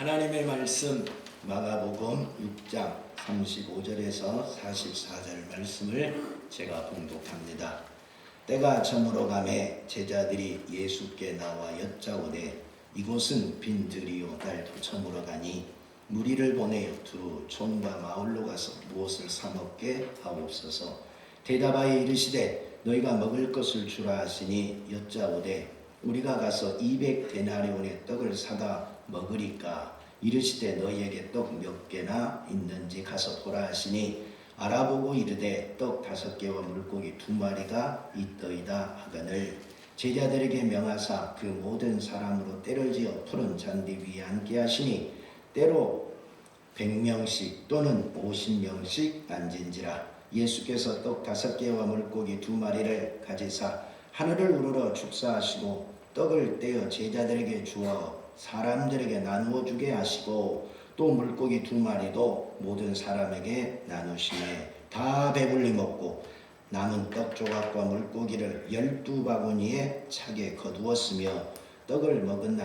하나님의 말씀 마가복음 6장 35절에서 44절 말씀을 제가 봉독합니다. 때가 저물어 가매 제자들이 예수께 나와 여짜오되 이곳은 빈 들이요 날도 저물어 가니 무리를 보내어 두루 촌과 마을로 가서 무엇을 사 먹게 하옵소서. 대답하여 이르시되 너희가 먹을 것을 주라 하시니 여짜오되 우리가 가서 200데나리온의 떡을 사다 먹으리까. 이르시되 너희에게 떡 몇 개나 있는지 가서 보라 하시니 알아보고 이르되 떡 5개와 물고기 2마리가 있더이다 하거늘 제자들에게 명하사 그 모든 사람으로 때를 지어 푸른 잔디 위에 앉게 하시니 때로 100명씩 또는 50명씩 앉은지라. 예수께서 떡 5개와 물고기 2마리를 가지사 하늘을 우러러 축사하시고 떡을 떼어 제자들에게 주어 사람들에게 나누어 주게 하시고 또 물고기 2마리도 모든 사람에게 나누시매 다 배불리 먹고 남은 떡 조각과 물고기를 12바구니에 차게 거두었으며 떡을 먹은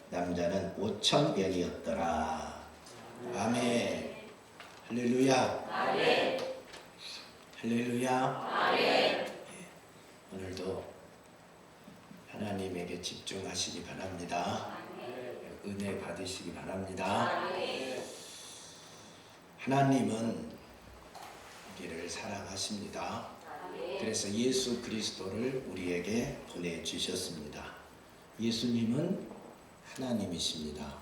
남자는 5,000명이었더라. 아멘. 할렐루야. 아멘. 할렐루야. 아멘. 오늘도 하나님에게 집중하시기 바랍니다. 은혜 받으시기 바랍니다. 하나님은 우리를 사랑하십니다. 그래서 예수 그리스도를 우리에게 보내주셨습니다. 예수님은 하나님이십니다.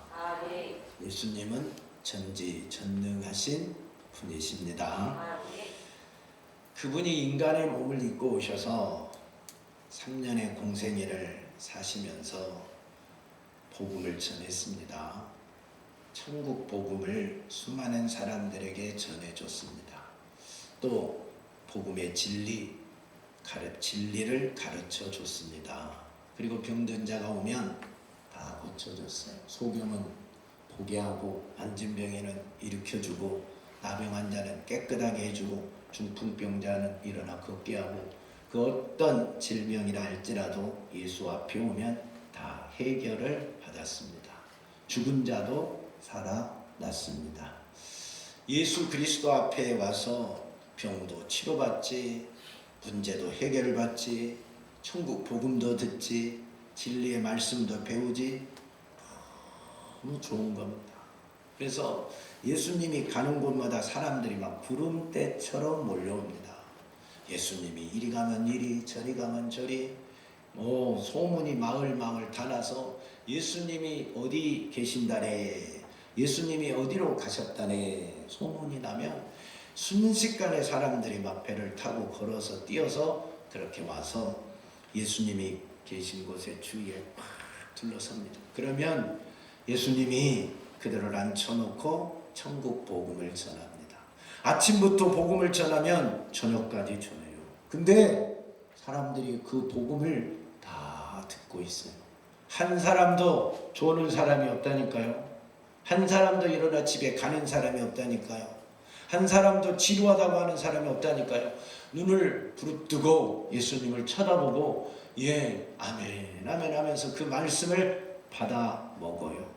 예수님은 전지전능하신 분이십니다. 그분이 인간의 몸을 입고 오셔서 3년의 공생애를 사시면서 복음을 전했습니다. 천국 복음을 수많은 사람들에게 전해줬습니다. 또 복음의 진리를 가르쳐 줬습니다. 그리고 병든 자가 오면 다 고쳐줬어요. 소경은 보게 하고 앉은 병에는 일으켜주고 나병 환자는 깨끗하게 해주고 중풍병자는 일어나 걷게 하고 그 어떤 질병이라 할지라도 예수 앞에 오면 다 해결을 받았습니다. 죽은 자도 살아났습니다. 예수 그리스도 앞에 와서 병도 치료받지, 문제도 해결을 받지, 천국 복음도 듣지, 진리의 말씀도 배우지, 너무 좋은 겁니다. 그래서 예수님이 가는 곳마다 사람들이 막 구름대처럼 몰려옵니다. 예수님이 이리 가면 이리 저리 가면 저리 소문이 마을 다 나서 예수님이 어디 계신다네, 예수님이 어디로 가셨다네 소문이 나면 순식간에 사람들이 막 배를 타고 걸어서 뛰어서 그렇게 와서 예수님이 계신 곳에 주위에 팍 둘러섭니다. 그러면 예수님이 그들을 앉혀놓고 천국 복음을 전합니다. 아침부터 복음을 전하면 저녁까지 전해요. 근데 사람들이 그 복음을 다 듣고 있어요. 한 사람도 조는 사람이 없다니까요. 한 사람도 일어나 집에 가는 사람이 없다니까요. 한 사람도 지루하다고 하는 사람이 없다니까요. 눈을 부릅뜨고 예수님을 쳐다보고 아멘 아멘 하면서 그 말씀을 받아 먹어요.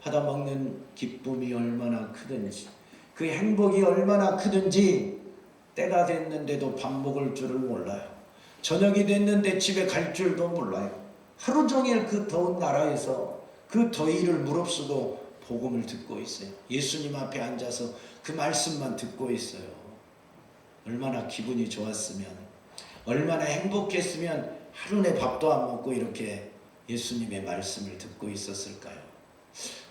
받아 먹는 기쁨이 얼마나 크든지, 그 행복이 얼마나 크든지 때가 됐는데도 밥 먹을 줄을 몰라요. 저녁이 됐는데 집에 갈 줄도 몰라요. 하루 종일 그 더운 나라에서 그 더위를 무릅쓰고 복음을 듣고 있어요. 예수님 앞에 앉아서 그 말씀만 듣고 있어요. 얼마나 기분이 좋았으면, 얼마나 행복했으면 하루 내 밥도 안 먹고 이렇게 예수님의 말씀을 듣고 있었을까요?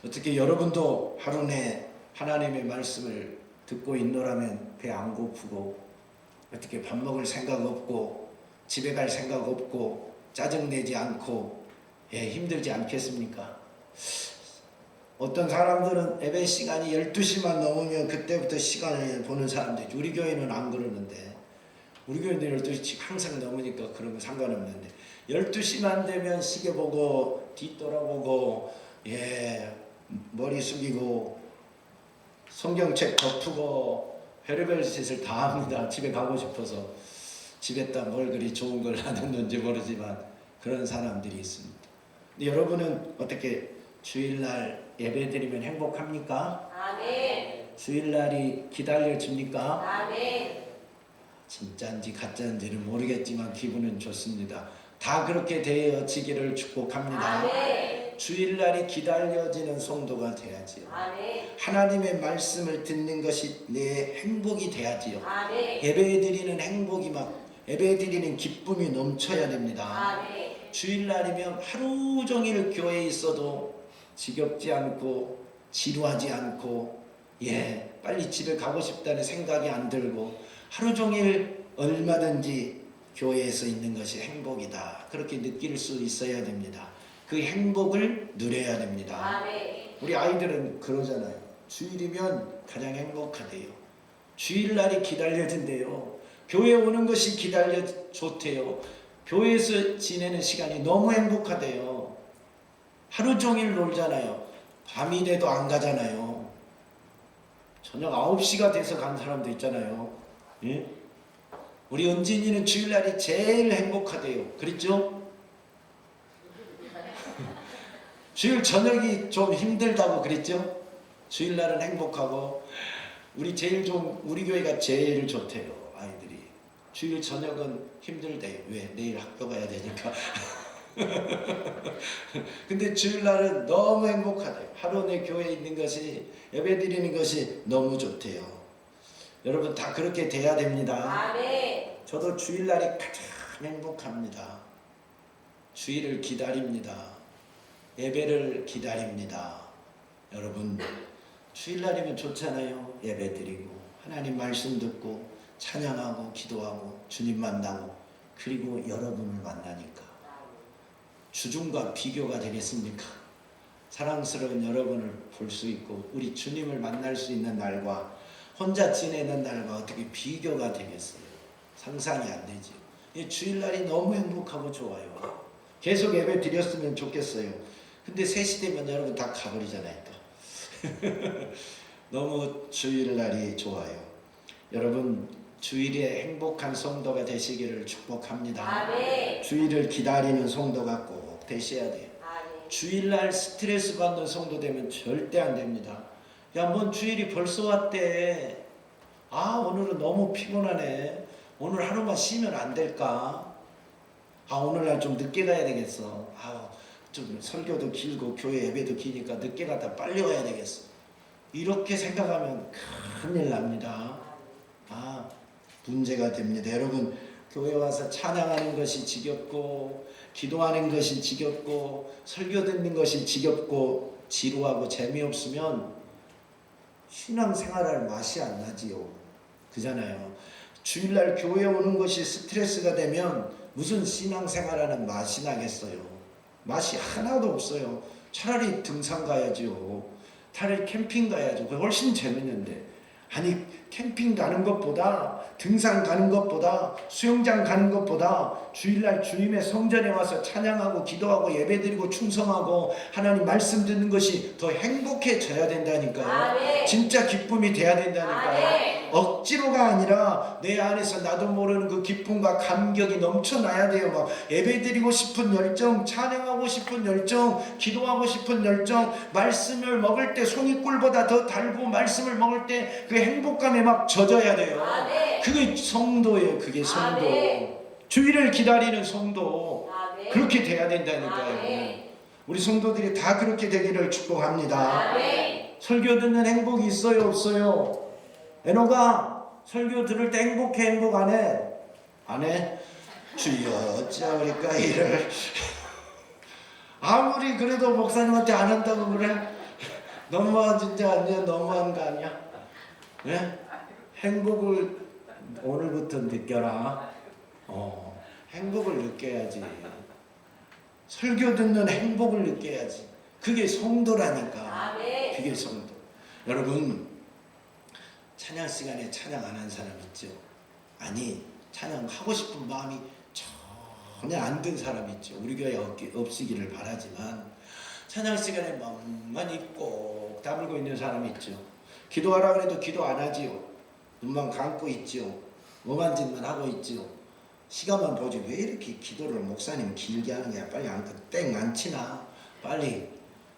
어떻게 여러분도 하루 내 하나님의 말씀을 듣고 있노라면 배 안 고프고, 어떻게 밥 먹을 생각 없고, 집에 갈 생각 없고, 짜증내지 않고 힘들지 않겠습니까? 어떤 사람들은 예배 시간이 12시만 넘으면 그때부터 시간을 보는 사람들이, 우리 교회는 안 그러는데, 우리 교회는 12시 항상 넘으니까 그러면 상관없는데 12시만 되면 시계 보고 뒤돌아보고 머리 숙이고 성경책 덮고 별의별 짓을 다 합니다. 집에 가고 싶어서. 집에다 뭘 그리 좋은 걸 놔뒀는지 모르지만 그런 사람들이 있습니다. 근데 여러분은 어떻게 주일날 예배드리면 행복합니까? 아멘. 주일날이 기다려집니까? 아멘. 진짜인지 가짜인지는 모르겠지만 기분은 좋습니다. 다 그렇게 되어지기를 축복합니다. 아멘. 주일날이 기다려지는 성도가 돼야지요. 아멘. 하나님의 말씀을 듣는 것이 내 행복이 돼야지요. 아멘. 예배드리는 행복이 예배드리는 기쁨이 넘쳐야 됩니다. 아멘. 주일날이면 하루 종일 교회에 있어도 지겹지 않고 지루하지 않고 빨리 집에 가고 싶다는 생각이 안 들고 하루 종일 얼마든지 교회에서 있는 것이 행복이다. 그렇게 느낄 수 있어야 됩니다. 그 행복을 누려야 됩니다. 아멘. 우리 아이들은 그러잖아요. 주일이면 가장 행복하대요. 주일날이 기다려진대요. 교회 오는 것이 좋대요. 교회에서 지내는 시간이 너무 행복하대요. 하루 종일 놀잖아요. 밤이 돼도 안 가잖아요. 저녁 9시가 돼서 간 사람도 있잖아요. 예? 우리 은진이는 주일날이 제일 행복하대요. 그랬죠? 주일 저녁이 좀 힘들다고 그랬죠? 주일날은 행복하고 우리 교회가 제일 좋대요. 아이들이 주일 저녁은 힘들대요. 왜? 내일 학교 가야 되니까. 근데 주일날은 너무 행복하대요. 하루 내 교회에 있는 것이 예배드리는 것이 너무 좋대요. 여러분 다 그렇게 돼야 됩니다. 아멘. 저도 주일날이 가장 행복합니다. 주일을 기다립니다. 예배를 기다립니다. 여러분 주일날이면 좋잖아요. 예배드리고 하나님 말씀 듣고 찬양하고 기도하고 주님 만나고 그리고 여러분을 만나니까 주중과 비교가 되겠습니까? 사랑스러운 여러분을 볼 수 있고 우리 주님을 만날 수 있는 날과 혼자 지내는 날과 어떻게 비교가 되겠어요? 상상이 안 되죠. 이 주일날이 너무 행복하고 좋아요. 계속 예배 드렸으면 좋겠어요. 근데 3시 되면 여러분 다 가버리잖아요. 또. 너무 주일날이 좋아요. 여러분 주일에 행복한 성도가 되시기를 축복합니다. 아멘. 주일을 기다리는 성도가 꼭 되셔야 돼요. 아멘. 주일날 스트레스 받는 성도 되면 절대 안 됩니다. 야, 뭔 주일이 벌써 왔대. 아, 오늘은 너무 피곤하네. 오늘 하루만 쉬면 안 될까? 아, 오늘날 좀 늦게 가야 되겠어. 아, 좀 설교도 길고 교회 예배도 기니까 늦게 갔다 빨리 와야 되겠어. 이렇게 생각하면 큰일 납니다. 아, 문제가 됩니다. 여러분, 교회 와서 찬양하는 것이 지겹고 기도하는 것이 지겹고 설교 듣는 것이 지겹고 지루하고 재미없으면 신앙생활할 맛이 안 나지요. 그잖아요. 주일날 교회 오는 것이 스트레스가 되면 무슨 신앙생활하는 맛이 나겠어요. 맛이 하나도 없어요. 차라리 등산 가야죠. 차라리 캠핑 가야죠. 그게 훨씬 재밌는데. 아니, 캠핑 가는 것보다 등산 가는 것보다 수영장 가는 것보다 주일날 주님의 성전에 와서 찬양하고 기도하고 예배드리고 충성하고 하나님 말씀 듣는 것이 더 행복해져야 된다니까요. 아멘. 진짜 기쁨이 돼야 된다니까요. 아멘. 억지로가 아니라 내 안에서 나도 모르는 그 기쁨과 감격이 넘쳐나야 돼요. 막 예배드리고 싶은 열정, 찬양하고 싶은 열정, 기도하고 싶은 열정, 말씀을 먹을 때 손이 꿀보다 더 달고 말씀을 먹을 때 그 행복감에 막 젖어야 돼요. 아멘. 그게 성도예요. 그게 성도. 아멘. 주일을 기다리는 성도. 아멘. 그렇게 돼야 된다니까요. 아멘. 우리 성도들이 다 그렇게 되기를 축복합니다. 아멘. 설교 듣는 행복이 있어요, 없어요? 에노가 설교 들을 때 행복해, 행복 안 해? 안 해? 주여 어찌하리까 이를. 아무리 그래도 목사님한테 안 한다고 그래? 너무한 진짜 아니야? 너무한 거 아니야? 네? 행복을 오늘부터 느껴라. 행복을 느껴야지. 설교 듣는 행복을 느껴야지. 그게 성도라니까. 아멘. 그게 성도. 여러분, 찬양 시간에 찬양 안 한 사람 있죠? 아니, 찬양하고 싶은 마음이 전혀 안 든 사람 있죠. 우리 교회에 없으기를 바라지만 찬양 시간에 마음만 꼭 다물고 있는 사람이 있죠. 기도하라고 해도 기도 안 하지요. 눈만 감고 있지요. 뭐만 짓만 하고 있지요. 시간만 보지 왜 이렇게 기도를 목사님 길게 하는 거야. 빨리 땡 안 치나. 빨리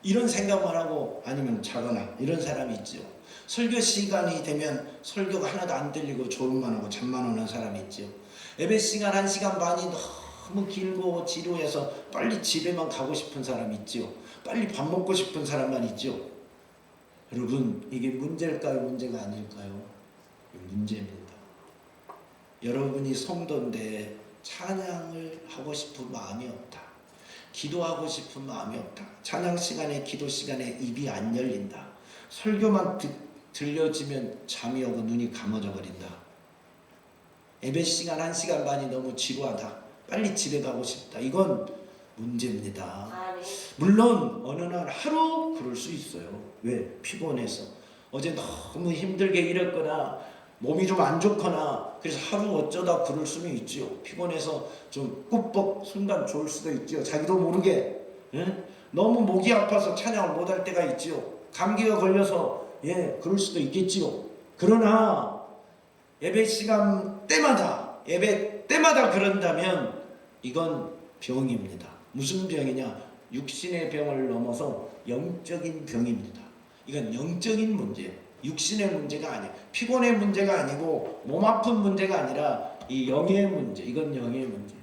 이런 생각만 하고 아니면 자거나 이런 사람이 있죠. 설교 시간이 되면 설교가 하나도 안 들리고 졸음만 하고 잠만 오는 사람이 있죠. 예배 시간 1시간 반이 너무 길고 지루해서 빨리 집에만 가고 싶은 사람이 있죠. 빨리 밥 먹고 싶은 사람만 있죠. 여러분, 이게 문제일까요? 문제가 아닐까요? 문제입니다. 여러분이 성도인데 찬양을 하고 싶은 마음이 없다. 기도하고 싶은 마음이 없다. 찬양 시간에 기도 시간에 입이 안 열린다. 설교만 들려지면 잠이 오고 눈이 감아져 버린다. 예배 시간 1시간 반이 너무 지루하다. 빨리 집에 가고 싶다. 이건 문제입니다. 물론 어느 날 하루 그럴 수 있어요. 왜? 피곤해서 어제 너무 힘들게 일했거나 몸이 좀 안 좋거나 그래서 하루 어쩌다 그럴 수는 있지요. 피곤해서 좀 꾸벅 순간 좋을 수도 있지요. 자기도 모르게 너무 목이 아파서 찬양을 못할 때가 있지요. 감기가 걸려서 그럴 수도 있겠지요. 그러나 예배 시간 때마다 예배 때마다 그런다면 이건 병입니다. 무슨 병이냐? 육신의 병을 넘어서 영적인 병입니다. 이건 영적인 문제예요. 육신의 문제가 아니에요. 피곤의 문제가 아니고 몸 아픈 문제가 아니라 이 영의 문제. 이건 영의 문제예요.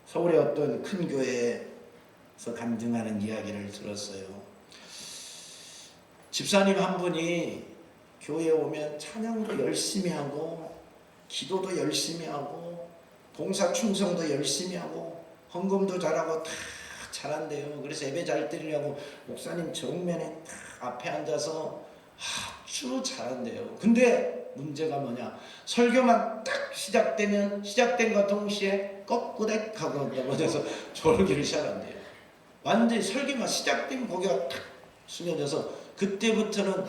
서울의 어떤 큰 교회에서 간증하는 이야기를 들었어요. 집사님 한 분이 교회에 오면 찬양도 열심히 하고 기도도 열심히 하고 봉사 충성도 열심히 하고 헌금도 잘하고 다 잘한대요. 그래서 예배 잘 드리려고 목사님 정면에 딱 앞에 앉아서 아주 잘한대요. 근데 문제가 뭐냐? 설교만 딱 시작된 것 동시에 꺽꾸덕 하고 넘어져서 졸기를 시작한대요. 완전히 설교만 시작되면 고개가 탁 숙여져서 그때부터는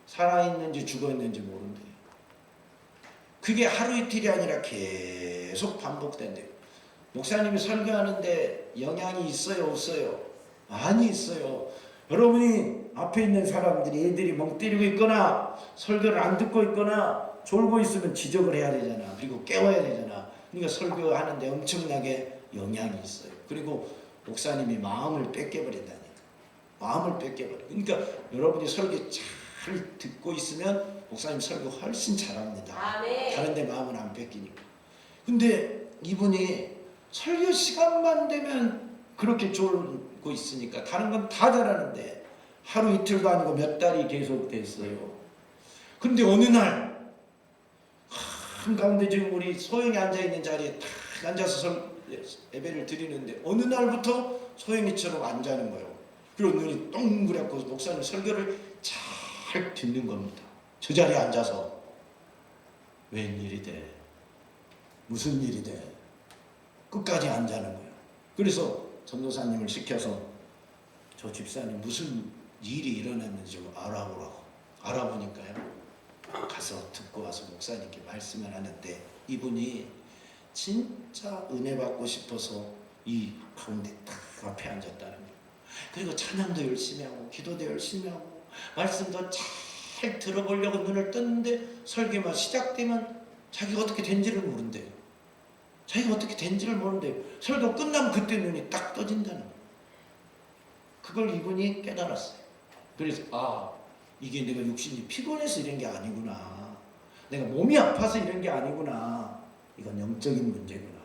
살아있는지 죽어있는지 모른대요. 그게 하루 이틀이 아니라 계속 반복된대요. 목사님이 설교하는데 영향이 있어요, 없어요? 많이 있어요. 여러분이 앞에 있는 사람들이 애들이 멍 때리고 있거나 설교를 안 듣고 있거나 졸고 있으면 지적을 해야 되잖아. 그리고 깨워야 되잖아. 그러니까 설교하는데 엄청나게 영향이 있어요. 그리고 목사님이 마음을 뺏겨버린다니까. 마음을 뺏겨버려. 그러니까 여러분이 설교 잘 듣고 있으면 목사님 설교 훨씬 잘합니다. 다른 데 마음은 안 뺏기니까. 근데 이분이 설교 시간만 되면 그렇게 졸고 있으니까 다른 건 다 잘하는데 하루 이틀도 아니고 몇 달이 계속됐어요. 근데 어느 날 한가운데 지금 우리 소영이 앉아있는 자리에 탁 앉아서 예배를 드리는데 어느 날부터 소영이처럼 안 자는 거예요. 그리고 눈이 동그랗고 목사님 설교를 잘 듣는 겁니다. 저 자리에 앉아서 웬일이 돼? 무슨 일이 돼? 끝까지 안 자는 거예요. 그래서 전도사님을 시켜서 저 집사님 무슨 일이 일어났는지 좀 알아보라고. 알아보니까요. 가서 듣고 와서 목사님께 말씀을 하는데 이분이 진짜 은혜 받고 싶어서 이 가운데 딱 앞에 앉았다는 거예요. 그리고 찬양도 열심히 하고 기도도 열심히 하고 말씀도 잘 들어보려고 눈을 떴는데 설교만 시작되면 자기가 어떻게 된지를 모른대요. 자기가 어떻게 된지를 모르는데 설교 끝나면 그때 눈이 딱 떠진다는 거예요. 그걸 이분이 깨달았어요. 그래서 이게 내가 육신이 피곤해서 이런 게 아니구나. 내가 몸이 아파서 이런 게 아니구나. 이건 영적인 문제구나.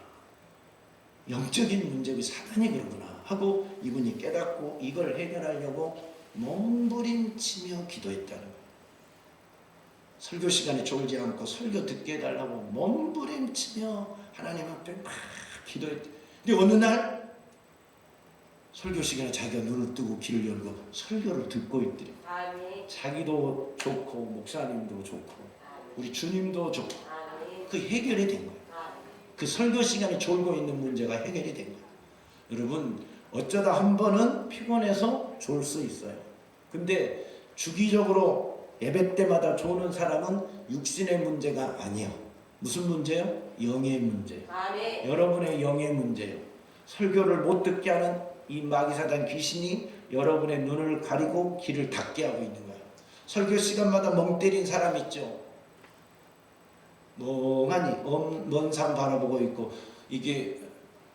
영적인 문제고 사단이 그러구나 하고 이분이 깨닫고 이걸 해결하려고 몸부림치며 기도했다는 거예요. 설교 시간에 졸지 않고 설교 듣게 해달라고 몸부림치며 하나님 앞에 막 기도했대. 근데 어느 날 설교 시간에 자기가 눈을 뜨고 귀를 열고 설교를 듣고 있더래. 자기도 좋고 목사님도 좋고 우리 주님도 좋고 그 해결이 된 거예요. 그 설교 시간에 졸고 있는 문제가 해결이 된 거예요. 여러분 어쩌다 한 번은 피곤해서 졸 수 있어요. 근데 주기적으로 예배 때마다 조는 사람은 육신의 문제가 아니에요. 무슨 문제요? 영의 문제예요. 여러분의 영의 문제예요. 설교를 못 듣게 하는 이 마귀사단 귀신이 여러분의 눈을 가리고 귀를 닫게 하고 있는 거예요. 설교 시간마다 멍 때린 사람 있죠. 멍하니 먼 산 바라보고 있고 이게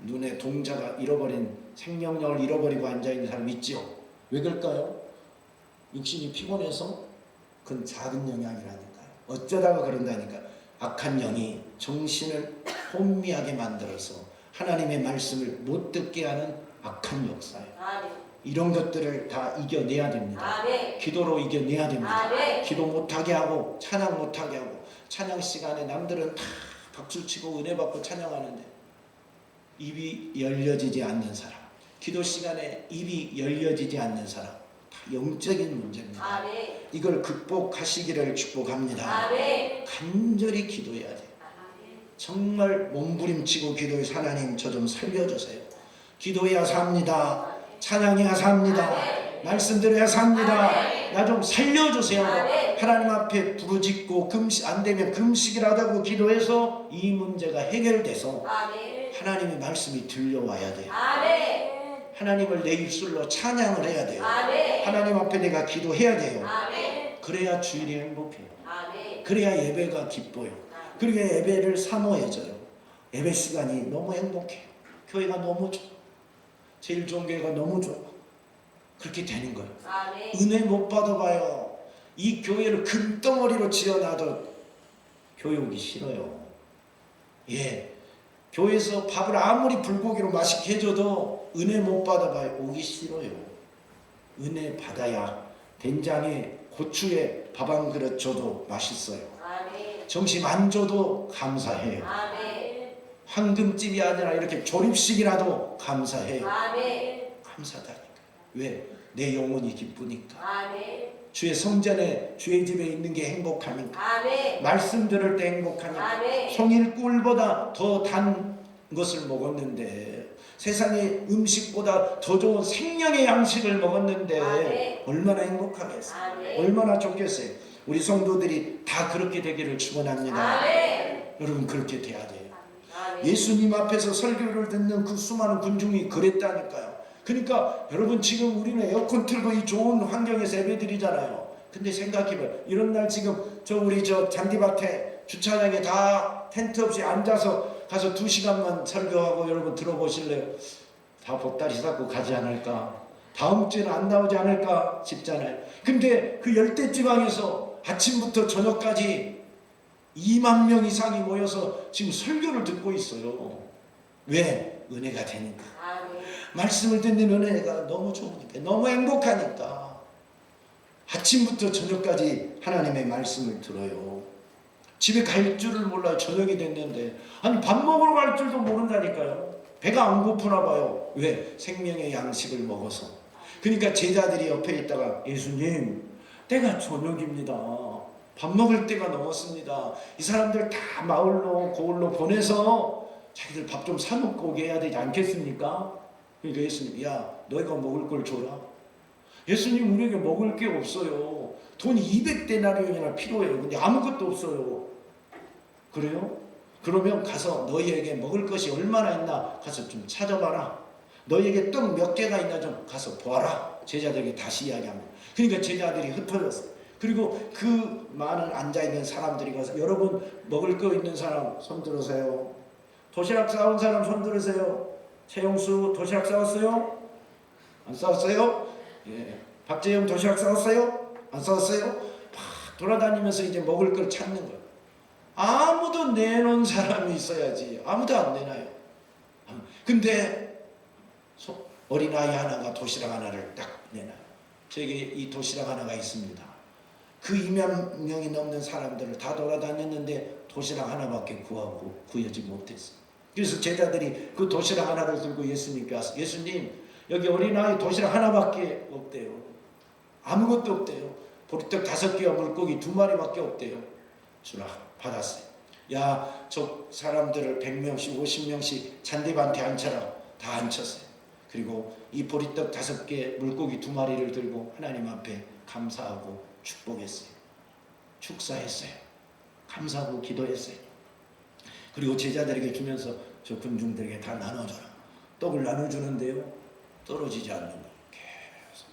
눈에 동자가 잃어버린 생명력을 잃어버리고 앉아있는 사람 있죠. 왜 그럴까요? 육신이 피곤해서 그건 작은 영향이라니까요. 어쩌다가 그런다니까. 악한 영이 정신을 혼미하게 만들어서 하나님의 말씀을 못 듣게 하는 악한 역사예요. 아멘. 이런 것들을 다 이겨내야 됩니다. 아멘. 기도로 이겨내야 됩니다. 아멘. 기도 못하게 하고 찬양 못하게 하고 찬양 시간에 남들은 다 박수치고 은혜 받고 찬양하는데 입이 열려지지 않는 사람, 기도 시간에 입이 열려지지 않는 사람, 다 영적인 문제입니다. 아멘. 이걸 극복하시기를 축복합니다. 아멘. 간절히 기도해야 돼요. 정말 몸부림치고 기도해서 하나님 저 좀 살려주세요. 기도해야 삽니다. 찬양해야 삽니다. 말씀 들어야 삽니다. 나 좀 살려주세요. 하나님 앞에 부르짖고 금식 안 되면 금식이라도 하고 기도해서 이 문제가 해결돼서 아멘. 하나님의 말씀이 들려와야 돼요. 아멘. 하나님을 내 입술로 찬양을 해야 돼요. 아멘. 하나님 앞에 내가 기도해야 돼요. 아멘. 그래야 주일이 행복해요. 아멘. 그래야 예배가 기뻐요. 그리고 예배를 사모해져요. 예배 시간이 너무 행복해요. 교회가 너무 좋아. 제일 좋은 교회가 너무 좋아. 그렇게 되는 거예요. 아멘. 은혜 못 받아봐요. 이 교회를 금덩어리로 지어놔도 교회 오기 싫어요. 예, 교회에서 밥을 아무리 불고기로 맛있게 해줘도 은혜 못 받아봐요. 오기 싫어요. 은혜 받아야 된장에 고추에 밥 한 그릇 줘도 맛있어요. 아멘. 점심 안 줘도 감사해요. 아멘. 황금집이 아니라 이렇게 조립식이라도 감사해요. 아멘. 감사하다니까. 왜? 내 영혼이 기쁘니까. 아멘. 주의 성전에 주의 집에 있는 게 행복하니까. 아멘. 말씀 들을 때 행복하니까. 아멘. 송일 꿀보다 더 단 것을 먹었는데 세상의 음식보다 더 좋은 생명의 양식을 먹었는데 아멘. 얼마나 행복하겠어요. 아멘. 얼마나 좋겠어요. 우리 성도들이 다 그렇게 되기를 축원합니다. 아멘. 여러분 그렇게 돼야 돼요. 아멘. 예수님 앞에서 설교를 듣는 그 수많은 군중이 그랬다니까요. 그러니까 여러분 지금 우리는 에어컨 틀고 이 좋은 환경에서 예배드리잖아요. 근데 생각해봐요. 이런 날 지금 우리 잔디밭에 주차장에 다 텐트 없이 앉아서 가서 2시간만 설교하고 여러분 들어보실래요? 다 보따리 싸고 가지 않을까? 다음 주에는 안 나오지 않을까 싶잖아요. 근데 그 열대지방에서 아침부터 저녁까지 2만 명 이상이 모여서 지금 설교를 듣고 있어요. 왜? 은혜가 되니까. 아멘. 말씀을 듣는 은혜가 너무 좋으니까, 너무 행복하니까 아침부터 저녁까지 하나님의 말씀을 들어요. 집에 갈 줄을 몰라요. 저녁이 됐는데 아니 밥 먹으러 갈 줄도 모른다니까요. 배가 안 고프나 봐요. 왜? 생명의 양식을 먹어서. 그러니까 제자들이 옆에 있다가 예수님 때가 저녁입니다. 밥 먹을 때가 넘었습니다. 이 사람들 다 마을로 고을로 보내서 자기들 밥 좀 사먹고 오게 해야 되지 않겠습니까? 그러니까 예수님, 야 너희가 먹을 걸 줘라. 예수님 우리에게 먹을 게 없어요. 돈 200데나리온이나 필요해요. 근데 아무것도 없어요. 그래요? 그러면 가서 너희에게 먹을 것이 얼마나 있나 가서 좀 찾아봐라. 너희에게 떡 몇 개가 있나 좀 가서 보아라. 제자들에게 다시 이야기합니다. 그러니까 제자들이 흩어졌어요. 그리고 그 많은 앉아있는 사람들이 가서 여러분 먹을 거 있는 사람 손 들으세요. 도시락 싸온 사람 손 들으세요. 최영수 도시락 싸웠어요? 안 싸웠어요? 예. 박재영 도시락 싸웠어요? 안 싸웠어요? 막 돌아다니면서 이제 먹을 걸 찾는 거예요. 아무도 내놓은 사람이 있어야지. 아무도 안 내놔요. 근데 어린아이 하나가 도시락 하나를 딱 내놔요. 저에게 이 도시락 하나가 있습니다. 그 2만 명이 넘는 사람들을 다 돌아다녔는데 도시락 하나밖에 구하지 못했어요. 그래서 제자들이 그 도시락 하나를 들고 예수님께 와서 예수님 여기 어린아이 도시락 하나밖에 없대요. 아무것도 없대요. 보리떡 5개와 물고기 2마리밖에 없대요. 주라 받았어요. 야, 저 사람들을 100명씩 50명씩 잔디밭에 앉혀라. 다 앉혔어요. 그리고 이 보리떡 5개 물고기 2마리를 들고 하나님 앞에 감사하고 축복했어요. 축사했어요. 감사하고 기도했어요. 그리고 제자들에게 주면서 저 군중들에게 다 나눠줘라. 떡을 나눠주는데요. 떨어지지 않는 거예요. 계속.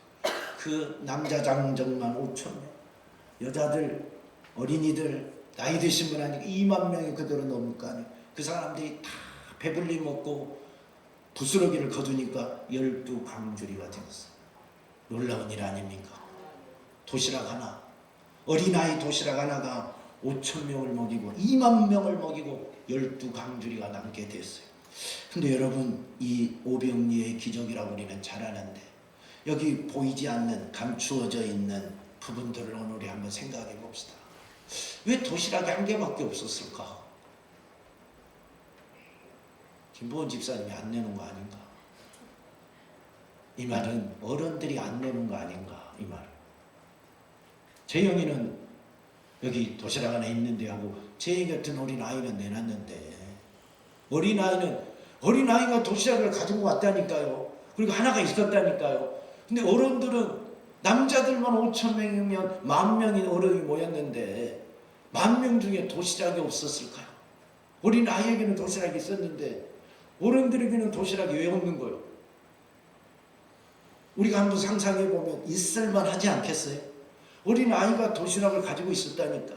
그 남자 장정만 5,000명, 여자들, 어린이들, 나이 드신 분 아니고 2만 명이 그대로 넘을 거 아니에요. 그 사람들이 다 배불리 먹고 부스러기를 거두니까 12광주리가 되었어요. 놀라운 일 아닙니까? 도시락 하나, 어린아이 도시락 하나가 5천 명을 먹이고 2만 명을 먹이고 12강주리가 남게 됐어요. 근데 여러분, 이 오병이의 기적이라고 우리는 잘 아는데 여기 보이지 않는 감추어져 있는 부분들을 오늘 우리 한번 생각해 봅시다. 왜 도시락이 한 개밖에 없었을까? 김보은 집사님이 안 내는 거 아닌가? 이 말은 어른들이 안 내는 거 아닌가? 이 말. 재영이는 여기 도시락 하나 있는데 하고 제 같은 어린아이는 내놨는데, 어린아이가 도시락을 가지고 왔다니까요. 그리고 하나가 있었다니까요. 근데 어른들은 남자들만 5천 명이면 10,000명의 어른이 모였는데 10,000명 중에 도시락이 없었을까요? 어린아이에게는 도시락이 있었는데 어른들에게는 도시락이 왜 없는 거예요? 우리가 한번 상상해 보면 있을만 하지 않겠어요? 어린아이가 도시락을 가지고 있었다니까.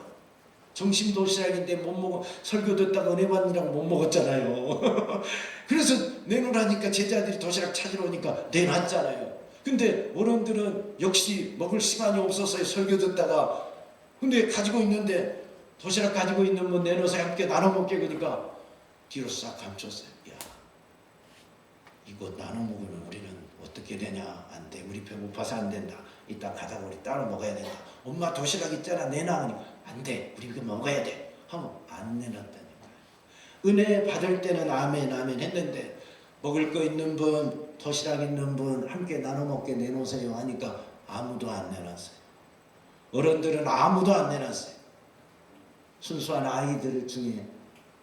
점심 도시락인데 못 먹어, 설교 듣다가 은혜 받느라고 못 먹었잖아요. 그래서 내놓으라니까 제자들이 도시락 찾으러 오니까 내놨잖아요. 근데 어른들은 역시 먹을 시간이 없어서 설교 듣다가, 근데 가지고 있는데 도시락 가지고 있는 분 내놓아서 함께 나눠 먹게, 그러니까 뒤로 싹 감췄어요. 야, 이거 나눠 먹으면 우리는 어떻게 되냐? 안 돼. 우리 배고파서 안 된다. 이따 가다가 우리 따로 먹어야 된다. 엄마 도시락 있잖아, 내놔. 하니까 안 돼. 우리 이거 먹어야 돼. 하면 안 내놨다니까요. 은혜 받을 때는 아멘 아멘 했는데 먹을 거 있는 분, 도시락 있는 분 함께 나눠 먹게 내놓으세요 하니까 아무도 안 내놨어요. 어른들은 아무도 안 내놨어요. 순수한 아이들 중에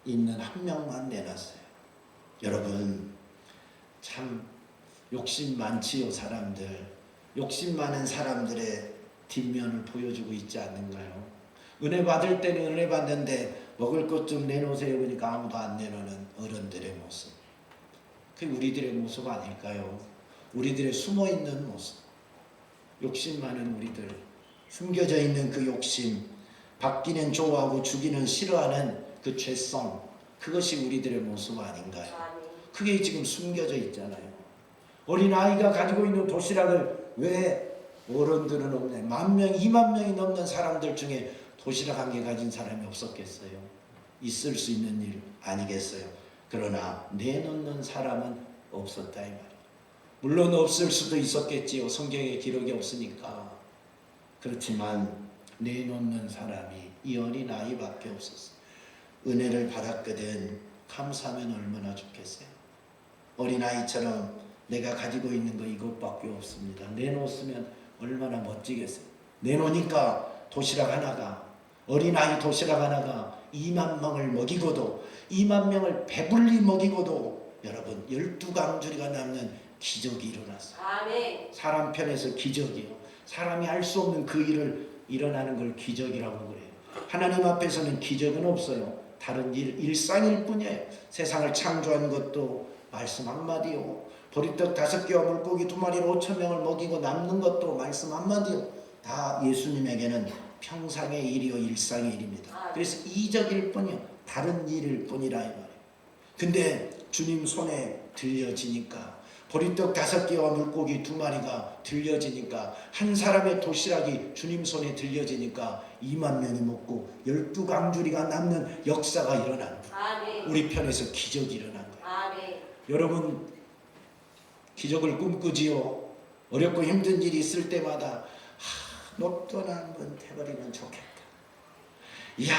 있는 한 명만 내놨어요. 여러분, 참 욕심 많지요. 사람들, 욕심 많은 사람들의 뒷면을 보여주고 있지 않는가요? 은혜 받을 때는 은혜 받는데 먹을 것 좀 내놓으세요 그러니까 아무도 안 내놓는 어른들의 모습, 그게 우리들의 모습 아닐까요? 우리들의 숨어있는 모습, 욕심 많은 우리들, 숨겨져 있는 그 욕심, 받기는 좋아하고 주기는 싫어하는 그 죄성, 그것이 우리들의 모습 아닌가요? 그게 지금 숨겨져 있잖아요. 어린아이가 가지고 있는 도시락을 왜 어른들은 없네? 10,000명, 20,000명이 넘는 사람들 중에 도시락 한 개 가진 사람이 없었겠어요? 있을 수 있는 일 아니겠어요? 그러나 내놓는 사람은 없었다 이 말이에요. 물론 없을 수도 있었겠지요. 성경에 기록이 없으니까. 그렇지만 내놓는 사람이 이 어린아이밖에 없었어요. 은혜를 받았거든 감사하면 얼마나 좋겠어요. 어린아이처럼 내가 가지고 있는 거 이것밖에 없습니다. 내놓았으면 얼마나 멋지겠어요. 내놓으니까 도시락 하나가, 어린아이 도시락 하나가 2만 명을 먹이고도, 2만 명을 배불리 먹이고도 여러분 12강주리가 남는 기적이 일어났어요. 아멘. 사람 편에서 기적이요. 사람이 할 수 없는 그 일을 일어나는 걸 기적이라고 그래요. 하나님 앞에서는 기적은 없어요. 다른 일, 일상일 뿐이에요. 세상을 창조한 것도 말씀 한마디요. 보리떡 5개와 물고기 2마리로 5,000명을 먹이고 남는 것도 말씀 한마디요. 다 예수님에게는 평상의 일이요, 일상의 일입니다. 그래서 이적일 뿐이요, 다른 일일 뿐이라 이 말이에요. 근데 주님 손에 들려지니까, 보리떡 5개와 물고기 2마리가 들려지니까, 한 사람의 도시락이 주님 손에 들려지니까 2만 명이 먹고 12강주리가 남는 역사가 일어난 거예요. 우리 편에서 기적이 일어난 거예요. 여러분, 기적을 꿈꾸지요. 어렵고 힘든 일이 있을 때마다 로또나 한번 해버리면 좋겠다. 야,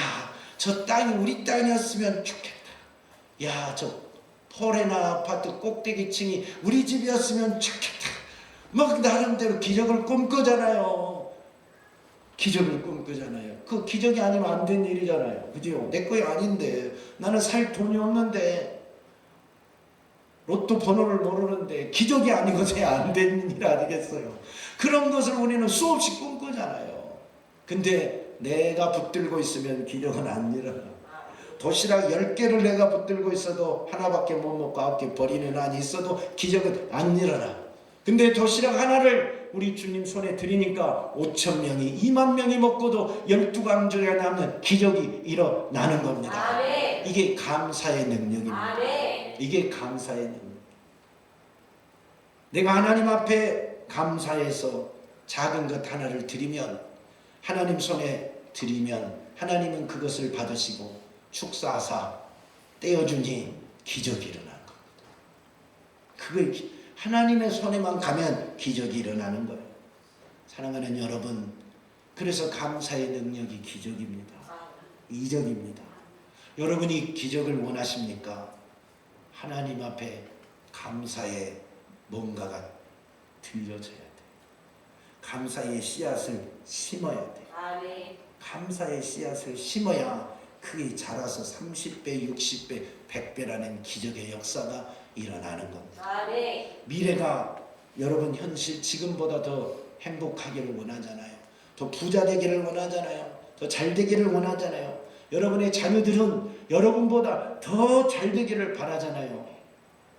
저 땅이 우리 땅이었으면 좋겠다. 야, 저 포레나 아파트 꼭대기층이 우리 집이었으면 좋겠다. 막 나름대로 기적을 꿈꾸잖아요. 기적을 꿈꾸잖아요. 그 기적이 아니면 안 된 일이잖아요. 그죠? 내 거이 아닌데, 나는 살 돈이 없는데, 로또 번호를 모르는데 기적이 아니고서야 안 되는 일 아니겠어요? 그런 것을 우리는 수없이 꿈꾸잖아요. 근데 내가 붙들고 있으면 기적은 안 일어나. 도시락 10개를 내가 붙들고 있어도 하나밖에 못 먹고 9개 버리는 한이 있어도 기적은 안 일어나. 근데 도시락 하나를 우리 주님 손에 드리니까 5,000명이, 2만 명이 먹고도 12강주리가 남는 기적이 일어나는 겁니다. 아멘. 이게 감사의 능력입니다. 아멘. 이게 감사의 능력. 내가 하나님 앞에 감사해서 작은 것 하나를 드리면, 하나님 손에 드리면 하나님은 그것을 받으시고 축사하사 떼어주니 기적이 일어나는 겁니다. 그걸 하나님의 손에만 가면 기적이 일어나는 거예요. 사랑하는 여러분, 그래서 감사의 능력이 기적입니다. 이적입니다. 여러분이 기적을 원하십니까? 하나님 앞에 감사의 뭔가가 들려져야 돼. 감사의 씨앗을 심어야 돼. 아멘. 감사의 씨앗을 심어야 그게 자라서 30배, 60배, 100배라는 기적의 역사가 일어나는 겁니다. 아멘. 미래가 여러분 현실 지금보다 더 행복하기를 원하잖아요. 더 부자 되기를 원하잖아요. 더 잘 되기를 원하잖아요. 여러분의 자녀들은 여러분보다 더 잘 되기를 바라잖아요.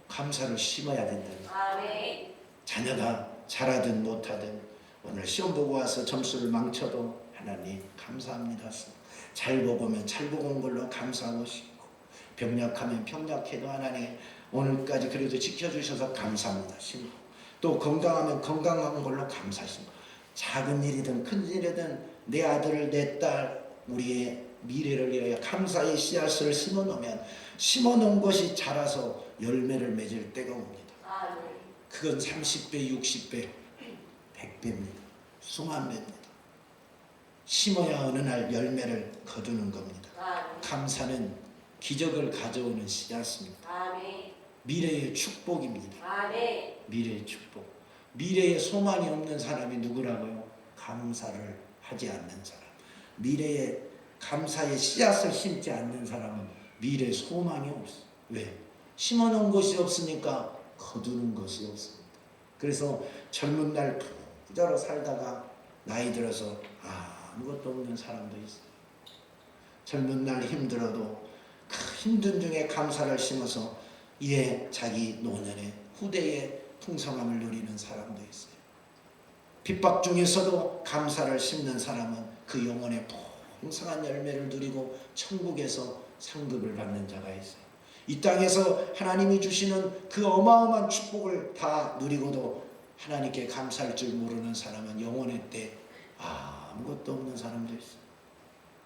감사를 심어야 된다. 아멘. 자녀가 잘하든 못하든 오늘 시험 보고 와서 점수를 망쳐도 하나님 감사합니다. 잘 보고면 잘 보고 온 걸로 감사하고 싶고, 병약하면 병약해도 하나님 오늘까지 그래도 지켜주셔서 감사합니다. 또 건강하면 건강한 걸로 감사하십니다. 작은 일이든 큰 일이든 내 아들 내 딸 우리의 미래를 위하여 감사의 씨앗을 심어놓으면 심어놓은 것이 자라서 열매를 맺을 때가 옵니다. 아멘. 그건 30배, 60배, 100배입니다. 수만 배입니다. 심어야 어느 날 열매를 거두는 겁니다. 아멘. 감사는 기적을 가져오는 씨앗입니다. 아멘. 미래의 축복입니다. 아멘. 미래의 축복. 미래에 소망이 없는 사람이 누구라고요? 감사를 하지 않는 사람. 미래에 감사의 씨앗을 심지 않는 사람은 미래에 소망이 없어. 왜? 심어놓은 것이 없으니까 거두는 것이 없습니다. 그래서 젊은 날 부자로 살다가 나이 들어서 아무것도 없는 사람도 있어요. 젊은 날 힘들어도 그 힘든 중에 감사를 심어서 이에 자기 노년에 후대의 풍성함을 누리는 사람도 있어요. 핍박 중에서도 감사를 심는 사람은 그 영혼의 풍성한 열매를 누리고 천국에서 상급을 받는 자가 있어요. 이 땅에서 하나님이 주시는 그 어마어마한 축복을 다 누리고도 하나님께 감사할 줄 모르는 사람은 영혼의 때 아무것도 없는 사람도 있어요.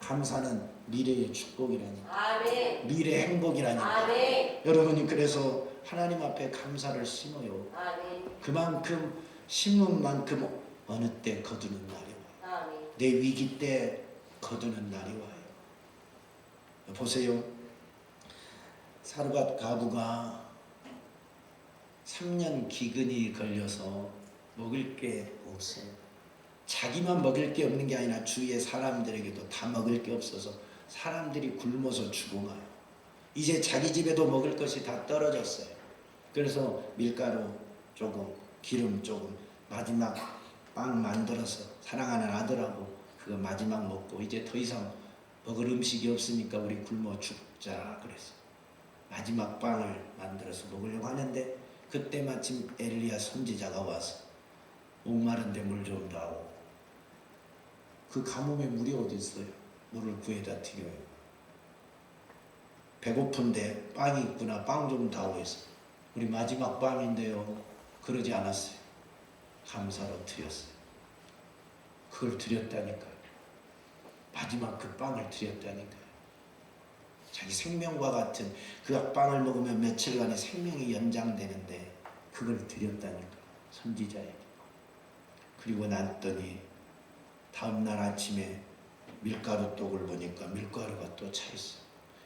감사는 미래의 축복이라니까. 아멘. 미래 행복이라니까. 아멘. 여러분이 그래서 하나님 앞에 감사를 심어요. 아멘. 그만큼 심은 만큼 어느 때 거두는 날이 와요. 아멘. 내 위기 때 거두는 날이 와요. 보세요. 사르밧 가부가 3년 기근이 걸려서 먹을 게 없어요. 자기만 먹을 게 없는 게 아니라 주위의 사람들에게도 다 먹을 게 없어서 사람들이 굶어서 죽어가요. 이제 자기 집에도 먹을 것이 다 떨어졌어요. 그래서 밀가루 조금, 기름 조금, 마지막 빵 만들어서 사랑하는 아들하고 그거 마지막 먹고 이제 더 이상 먹을 음식이 없으니까 우리 굶어 죽자 그래서 마지막 빵을 만들어서 먹으려고 하는데 그때 마침 엘리야 선지자가 와서 목마른데 물 좀 다오. 그 가뭄에 물이 어디 있어요? 물을 구해다 드려요. 배고픈데 빵이 있구나. 빵 좀 다오 해서 우리 마지막 빵인데요. 그러지 않았어요. 감사로 드렸어요. 그걸 드렸다니까요. 마지막 그 빵을 드렸다니까요. 자기 생명과 같은 그 빵을 먹으면 며칠간의 생명이 연장되는데 그걸 드렸다니까 선지자에게. 그리고 났더니 다음날 아침에 밀가루 떡을 보니까 밀가루가 또 차 있어.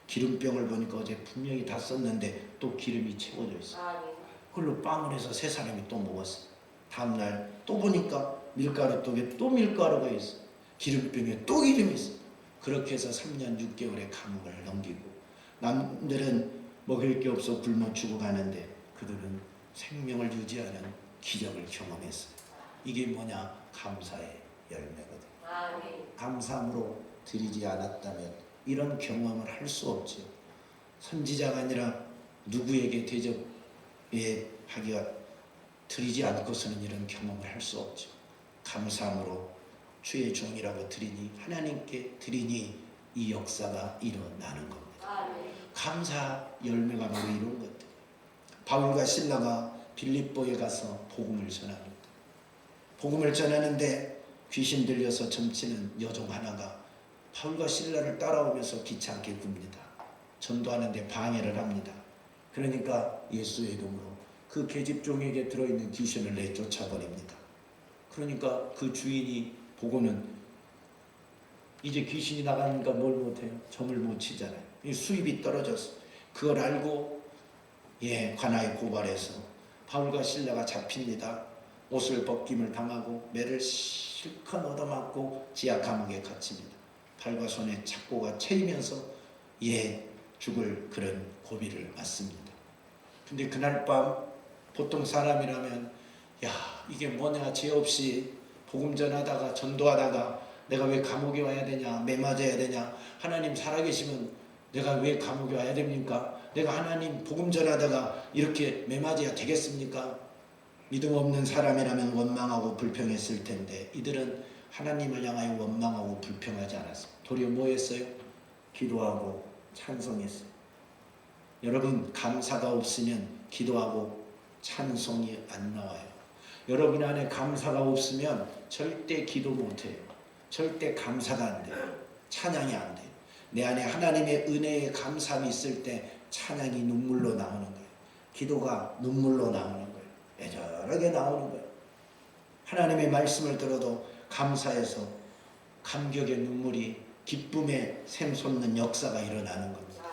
기름병을 보니까 어제 분명히 다 썼는데 또 기름이 채워져 있어. 아멘. 그걸로 빵을 해서 세 사람이 또 먹었어. 다음날 또 보니까 밀가루 떡에 또 밀가루가 있어. 기름병에 또 기름이 있어. 그렇게 해서 3년 6개월의 감옥을 넘기고 남들은 먹을 게 없어 굶어 죽어가는데 그들은 생명을 유지하는 기적을 경험했어요. 이게 뭐냐? 감사의 열매거든. 아멘. 감사함으로 드리지 않았다면 이런 경험을 할 수 없죠. 선지자가 아니라 누구에게 대접에 하기가 드리지 않고서는 이런 경험을 할 수 없죠. 감사함으로 주의 종이라고 드리니 하나님께 드리니 이 역사가 일어나는 겁니다. 아멘. 감사 열매가 바로 이런 것들. 바울과 실라가 빌립보에 가서 복음을 전합니다. 복음을 전하는데 귀신 들려서 점치는 여종 하나가 바울과 실라를 따라오면서 귀찮게 굽니다. 전도하는데 방해를 합니다. 그러니까 예수의 이름으로 그 계집종에게 들어있는 귀신을 내쫓아버립니다. 그러니까 그 주인이 보고는 이제 귀신이 나가니까 뭘 못해요? 점을 못 치잖아요. 수입이 떨어졌어. 그걸 알고 관아에 고발해서 바울과 실라가 잡힙니다. 옷을 벗김을 당하고 매를 실컷 얻어맞고 지하 감옥에 갇힙니다. 발과 손에 착고가 채이면서 죽을 그런 고비를 맞습니다. 근데 그날 밤 보통 사람이라면 이게 뭐냐, 죄 없이 복음 전하다가 전도하다가 내가 왜 감옥에 와야 되냐, 매 맞아야 되냐, 하나님 살아계시면 내가 왜 감옥에 와야 됩니까? 내가 하나님 복음 전하다가 이렇게 매 맞아야 되겠습니까? 믿음 없는 사람이라면 원망하고 불평했을 텐데 이들은 하나님을 향하여 원망하고 불평하지 않았어요. 도리어 뭐 했어요? 기도하고 찬송했어요. 여러분, 감사가 없으면 기도하고 찬송이 안 나와요. 여러분 안에 감사가 없으면 절대 기도 못해요. 절대 감사가 안 돼요. 찬양이 안 돼요. 내 안에 하나님의 은혜의 감사함이 있을 때 찬양이 눈물로 나오는 거예요. 기도가 눈물로 나오는 거예요. 애절하게 나오는 거예요. 하나님의 말씀을 들어도 감사해서 감격의 눈물이 기쁨의 샘솟는 역사가 일어나는 겁니다.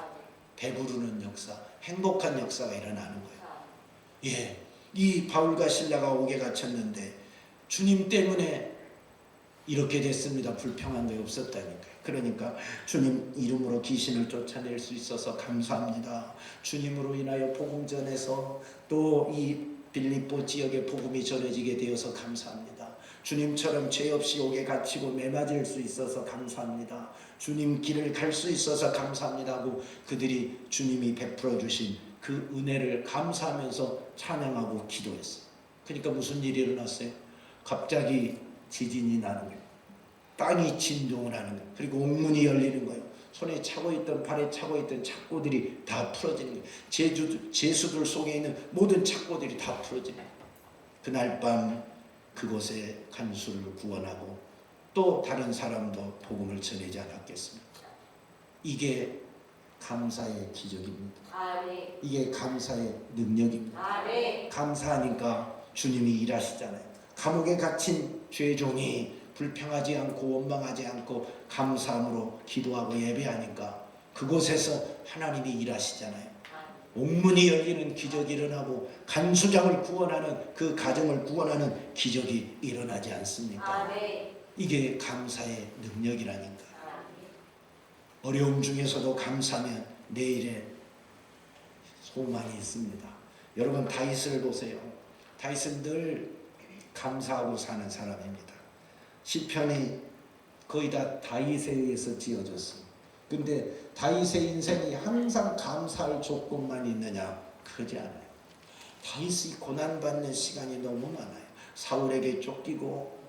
배부르는 역사, 행복한 역사가 일어나는 거예요. 이 바울과 실라가 옥에 갇혔는데 주님 때문에 이렇게 됐습니다. 불평한 게 없었다니까요. 그러니까 주님 이름으로 귀신을 쫓아낼 수 있어서 감사합니다. 주님으로 인하여 복음 전해서 또 이 빌립보 지역에 복음이 전해지게 되어서 감사합니다. 주님처럼 죄 없이 옥에 갇히고 매맞을 수 있어서 감사합니다. 주님 길을 갈 수 있어서 감사합니다 하고 그들이 주님이 베풀어 주신 그 은혜를 감사하면서 찬양하고 기도했어요. 그러니까 무슨 일이 일어났어요? 갑자기 지진이 나는 거예요. 땅이 진동을 하는 거예요. 그리고 옥문이 열리는 거예요. 손에 차고 있던, 발에 차고 있던 착고들이 다 풀어지는 거예요. 제수들 속에 있는 모든 착고들이 다 풀어지는 거예요. 그날 밤 그곳에 간수를 구원하고 또 다른 사람도 복음을 전하지 않았겠습니까? 이게 감사의 기적입니다. 이게 감사의 능력입니다. 감사하니까 주님이 일하시잖아요. 감옥에 갇힌 죄종이 불평하지 않고 원망하지 않고 감사함으로 기도하고 예배하니까 그곳에서 하나님이 일하시잖아요. 옥문이 열리는 기적이 일어나고 간수장을 구원하는 그 가정을 구원하는 기적이 일어나지 않습니까? 이게 감사의 능력이라니까. 어려움 중에서도 감사하면 내일의 소망이 있습니다. 여러분, 다윗을 보세요. 다윗은 늘 감사하고 사는 사람입니다. 시편이 거의 다 다윗에 의해서 지어졌습니다. 근데 다윗의 인생이 항상 감사할 조건만 있느냐? 그러지 않아요. 다윗이 고난받는 시간이 너무 많아요. 사울에게 쫓기고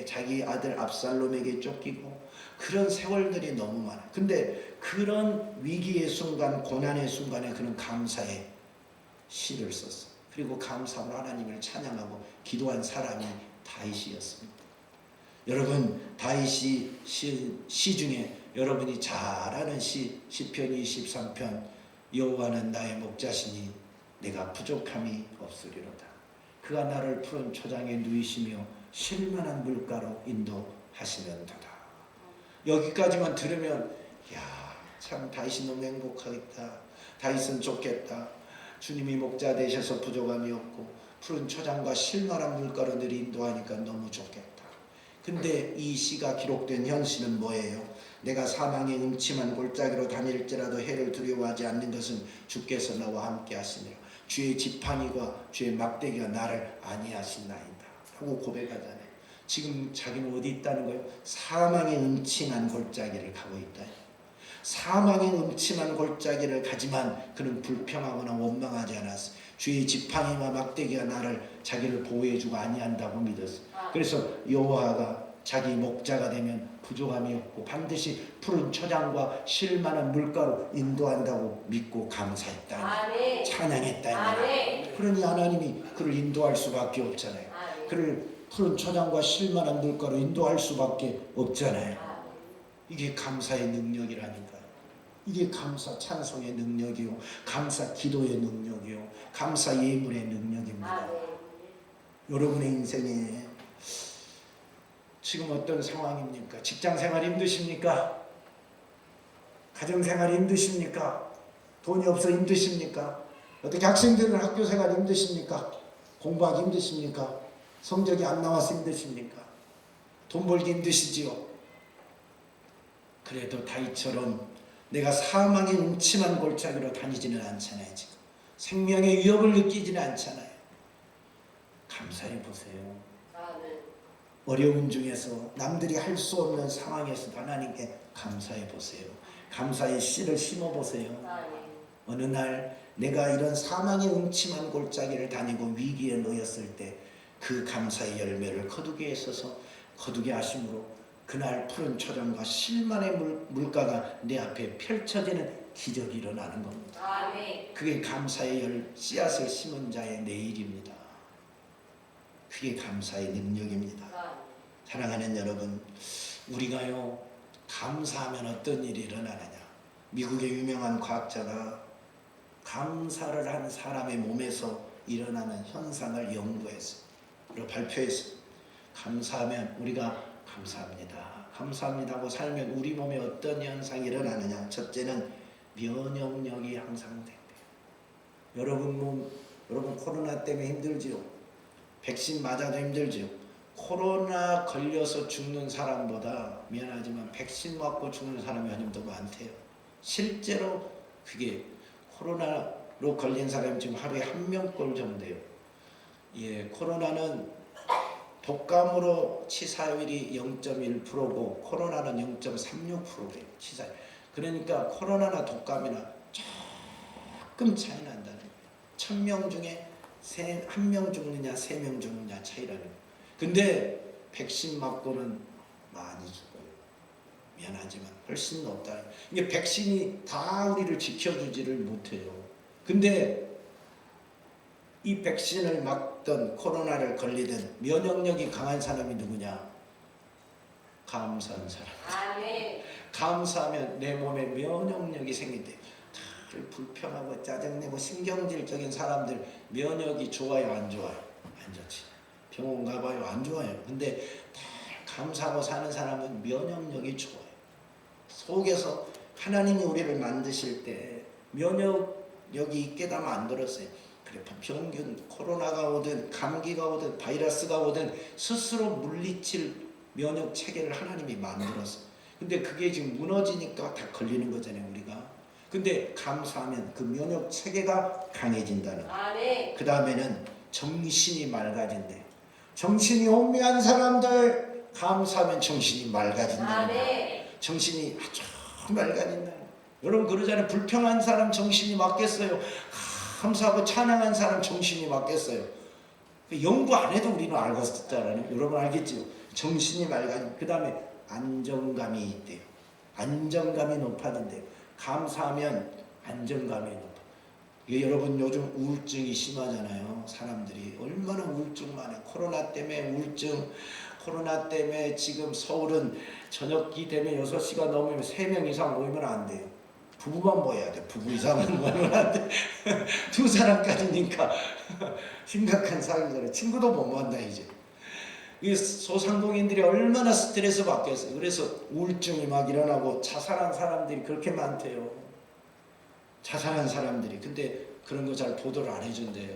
자기 아들 압살롬에게 쫓기고 그런 세월들이 너무 많아요. 근데 그런 위기의 순간, 고난의 순간에 그는 감사의 시를 썼어요. 그리고 감사로 하나님을 찬양하고 기도한 사람이 다윗이었습니다. 여러분, 다윗이 시 중에 여러분이 잘 아는 시편 23편, 여호와는 나의 목자시니 내가 부족함이 없으리로다. 그가 나를 푸른 초장에 누이시며 쉴만한 물가로 인도하시는도다. 여기까지만 들으면 참 다윗이 너무 행복하겠다. 다윗은 좋겠다. 주님이 목자 되셔서 부족함이 없고 푸른 초장과 쉴만한 물가로 늘 인도하니까 너무 좋겠다. 근데 이 시가 기록된 현실은 뭐예요? 내가 사망의 음침한 골짜기로 다닐지라도 해를 두려워하지 않는 것은 주께서 나와 함께 하시니라. 주의 지팡이와 주의 막대기가 나를 안위하시나이다 하고 고백하잖아요. 지금 자기는 어디 있다는 거예요? 사망의 음침한 골짜기를 가고 있다. 사망의 음침한 골짜기를 가지만 그는 불평하거나 원망하지 않았어요. 주의 지팡이와 막대기가 자기를 보호해주고 아니한다고 믿었어요. 그래서 여호와가 자기 목자가 되면 부족함이 없고 반드시 푸른 초장과 쉴만한 물가로 인도한다고 믿고 감사했다. 찬양했다. 그러니 하나님이 그를 인도할 수밖에 없잖아요. 그를 푸른 초장과 실만한 물가로 인도할 수밖에 없잖아요. 아멘. 이게 감사의 능력이라니까요. 이게 감사 찬송의 능력이요, 감사 기도의 능력이요, 감사 예물의 능력입니다. 아멘. 여러분의 인생에 지금 어떤 상황입니까? 직장생활 힘드십니까? 가정생활 힘드십니까? 돈이 없어 힘드십니까? 어떻게 학생들은 학교생활 힘드십니까? 공부하기 힘드십니까? 성적이 안 나와서 힘드십니까? 돈 벌기 힘드시지요? 그래도 다윗처럼 내가 사망의 음침한 골짜기로 다니지는 않잖아요. 지금 생명의 위협을 느끼지는 않잖아요. 감사해 보세요. 아멘. 어려운 중에서 남들이 할 수 없는 상황에서 하나님께 감사해 보세요. 감사의 씨를 심어 보세요. 아멘. 어느 날 내가 이런 사망의 음침한 골짜기를 다니고 위기에 놓였을 때 그 감사의 열매를 거두게 있어서 거두게 하심으로 그날 푸른 초장과 실만의 물가가 내 앞에 펼쳐지는 기적이 일어나는 겁니다. 아멘. 그게 감사의 씨앗을 심은 자의 내일입니다. 그게 감사의 능력입니다. 아멘. 사랑하는 여러분, 우리가요 감사하면 어떤 일이 일어나느냐. 미국의 유명한 과학자가 감사를 하는 사람의 몸에서 일어나는 현상을 연구해서 그리고 발표해서 감사하면 우리가 감사합니다 하고 살면 우리 몸에 어떤 현상이 일어나느냐. 첫째는 면역력이 향상된대요. 여러분 코로나 때문에 힘들지요. 백신 맞아도 힘들지요. 코로나 걸려서 죽는 사람보다 미안하지만 백신 맞고 죽는 사람이 훨씬 더 많대요. 실제로 그게 코로나로 걸린 사람이 지금 하루에 1명꼴 정도예요. 예, 코로나는 독감으로 치사율이 0.1%고 코로나는 0.36%래요. 치사율. 그러니까 코로나나 독감이나 조금 차이 난다는 거예요. 1000명 중에 1명 죽느냐 3명 죽느냐 차이라는 거예요. 근데 백신 맞고는 많이 죽어요. 미안하지만 훨씬 높다. 이게 백신이 다 우리를 지켜주지를 못해요. 근데 이 백신을 맞던 코로나를 걸리던 면역력이 강한 사람이 누구냐? 감사한 사람. 아멘. 감사하면 내 몸에 면역력이 생긴대요. 다들 불평하고 짜증내고 신경질적인 사람들 면역이 좋아요 안 좋아요? 안 좋지. 병원 가봐요 안 좋아요. 근데 다 감사하고 사는 사람은 면역력이 좋아요. 속에서 하나님이 우리를 만드실 때 면역력이 있게 다 만들었어요. 그래 병균 코로나가 오든 감기가 오든 바이러스가 오든 스스로 물리칠 면역 체계를 하나님이 만들었어. 근데 그게 지금 무너지니까 다 걸리는 거잖아요 우리가. 근데 감사하면 그 면역 체계가 강해진다는 거예요. 아멘. 그 다음에는 정신이 맑아진대. 정신이 혼미한 사람들 감사하면 정신이 맑아진다는 거예요. 아멘. 정신이 아주 맑아진다는 거예요. 여러분 그러잖아요. 불평한 사람 정신이 맞겠어요? 감사하고 찬양한 사람 정신이 맞겠어요? 연구 안 해도 우리는 알겠잖아요. 여러분 알겠죠? 정신이 맑아진. 그 다음에 안정감이 있대요. 안정감이 높아진대요. 감사하면 안정감이 높아. 이게 여러분 요즘 우울증이 심하잖아요. 사람들이 얼마나 우울증 많아요. 코로나 때문에 우울증. 코로나 때문에 지금 서울은 저녁이 되면 6시가 넘으면 3명 이상 모이면 안 돼요. 부부만 모여야 돼. 부부 이상은 모이면 안 돼. 2사람까지니까 심각한 상황이잖아요. 친구도 못 만나 이제. 이 소상공인들이 얼마나 스트레스 받겠어요. 그래서 우울증이 막 일어나고 자살한 사람들이 그렇게 많대요. 자살한 사람들이. 근데 그런 거 잘 보도를 안 해준대요.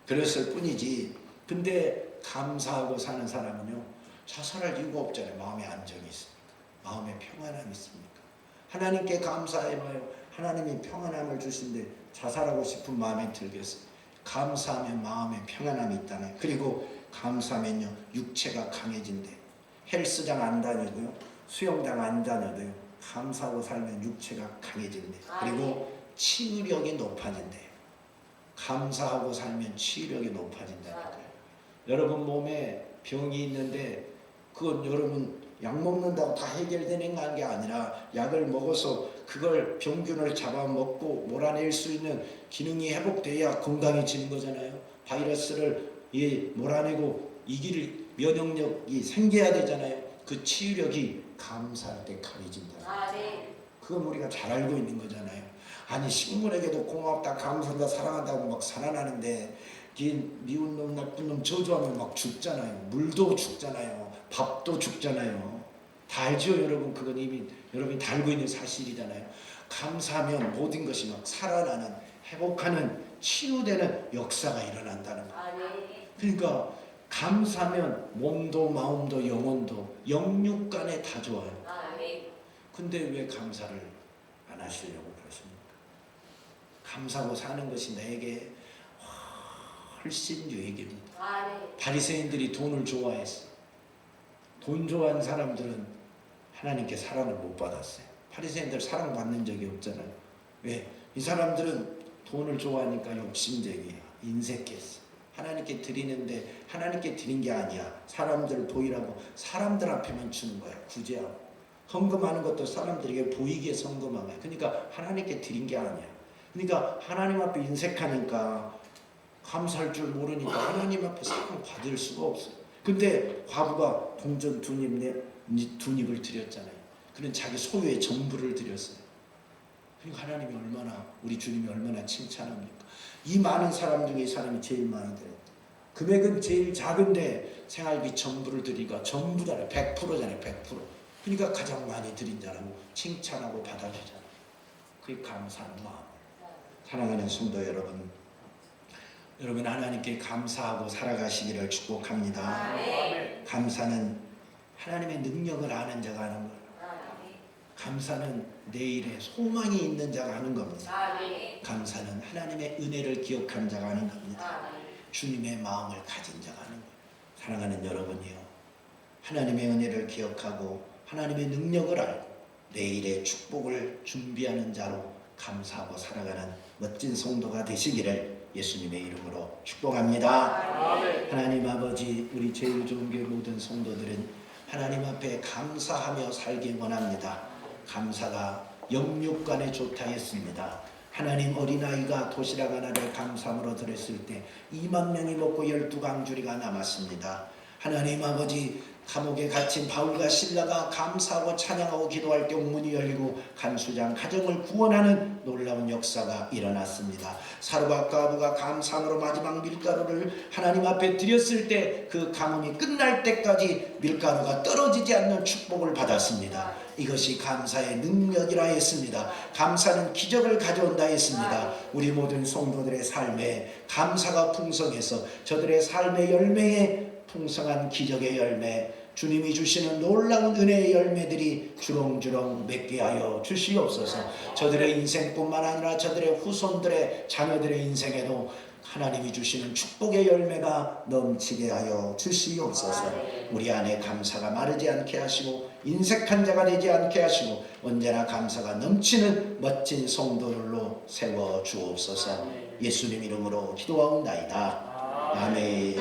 그랬을 뿐이지. 근데 감사하고 사는 사람은요 자살할 이유가 없잖아요. 마음에 안정이 있으니까. 마음에 평안함이 있으니까. 하나님께 감사해봐요. 하나님이 평안함을 주신데 자살하고 싶은 마음이 들겠어요. 감사하면 마음에 평안함이 있다네. 그리고 감사하면요 육체가 강해진대. 헬스장 안 다니고요 수영장 안 다녀도요 감사하고 살면 육체가 강해진대. 그리고 치유력이 높아진대요. 감사하고 살면 치유력이 높아진다니까요. 여러분 몸에 병이 있는데 그건 여러분 약 먹는다고 다 해결되는 게 아니라 약을 먹어서 그걸 병균을 잡아먹고 몰아낼 수 있는 기능이 회복돼야 건강해지는 거잖아요. 바이러스를 몰아내고 이길 면역력이 생겨야 되잖아요. 그 치유력이 감사할 때 강해진다. 네. 그건 우리가 잘 알고 있는 거잖아요. 아니 식물에게도 고맙다, 감사한다, 사랑한다고 막 살아나는데 이 미운 놈, 나쁜 놈 저주하면 막 죽잖아요. 물도 죽잖아요. 밥도 죽잖아요. 다 알죠, 여러분. 그건 이미 여러분이 다 알고 있는 사실이잖아요. 감사하면 모든 것이 막 살아나는, 회복하는, 치유되는 역사가 일어난다는 거예요. 네. 그러니까 감사하면 몸도 마음도 영혼도 영육간에 다 좋아요. 네. 근데 왜 감사를 안 하시려고 그러십니까? 감사하고 사는 것이 나에게 훨씬 유익입니다. 네. 바리새인들이 돈을 좋아했어요. 돈 좋아하는 사람들은 하나님께 사랑을 못 받았어요. 바리새인들 사랑받는 적이 없잖아요. 왜? 이 사람들은 돈을 좋아하니까 욕심쟁이야. 인색했어. 하나님께 드리는데 하나님께 드린 게 아니야. 사람들 보이라고 사람들 앞에만 주는 거야. 구제하고. 헌금하는 것도 사람들에게 보이게 헌금한 거야. 그러니까 하나님께 드린 게 아니야. 그러니까 하나님 앞에 인색하니까 감사할 줄 모르니까 하나님 앞에 사랑 받을 수가 없어요. 근데 과부가 동전 두 닙을 드렸잖아요. 그는 자기 소유의 전부를 드렸어요. 그러니까 하나님이 얼마나, 우리 주님이 얼마나 칭찬합니까? 이 많은 사람 중에 이 사람이 제일 많이 드렸다. 금액은 제일 작은데 생활비 전부를 드리니까 전부잖아요. 100%잖아요. 100%. 그러니까 가장 많이 드린 자라고 칭찬하고 받아주잖아요. 그게 감사한 마음. 사랑하는 성도 여러분, 여러분 하나님께 감사하고 살아가시기를 축복합니다. 네. 감사는 하나님의 능력을 아는 자가 하는 거예요. 감사는 내일에 소망이 있는 자가 하는 겁니다. 네. 감사는 하나님의 은혜를 기억한 자가 하는 겁니다. 주님의 마음을 가진 자가 하는 거예요. 사랑하는 여러분이요, 하나님의 은혜를 기억하고 하나님의 능력을 알고 내일의 축복을 준비하는 자로 감사하고 살아가는 멋진 성도가 되시기를 예수님의 이름으로 축복합니다. 하나님 아버지, 우리 제일종교회 모든 성도들은 하나님 앞에 감사하며 살기 원합니다. 감사가 영육간에 좋다 했습니다. 하나님, 어린아이가 도시락 하나를 감사함으로 드렸을 때 2만 명이 먹고 12강주리가 남았습니다. 하나님 아버지, 감옥에 갇힌 바울과 실라가 감사하고 찬양하고 기도할 때 문이 열리고 간수장 가정을 구원하는 놀라운 역사가 일어났습니다. 사르밧 과부가 감사함으로 마지막 밀가루를 하나님 앞에 드렸을 때 그 가뭄이 끝날 때까지 밀가루가 떨어지지 않는 축복을 받았습니다. 이것이 감사의 능력이라 했습니다. 감사는 기적을 가져온다 했습니다. 우리 모든 성도들의 삶에 감사가 풍성해서 저들의 삶의 열매에 풍성한 기적의 열매, 주님이 주시는 놀라운 은혜의 열매들이 주렁주렁 맺게 하여 주시옵소서. 저들의 인생뿐만 아니라 저들의 후손들의 자녀들의 인생에도 하나님이 주시는 축복의 열매가 넘치게 하여 주시옵소서. 우리 안에 감사가 마르지 않게 하시고 인색한 자가 되지 않게 하시고 언제나 감사가 넘치는 멋진 성도들로 세워 주옵소서. 예수님 이름으로 기도하옵나이다. 아멘.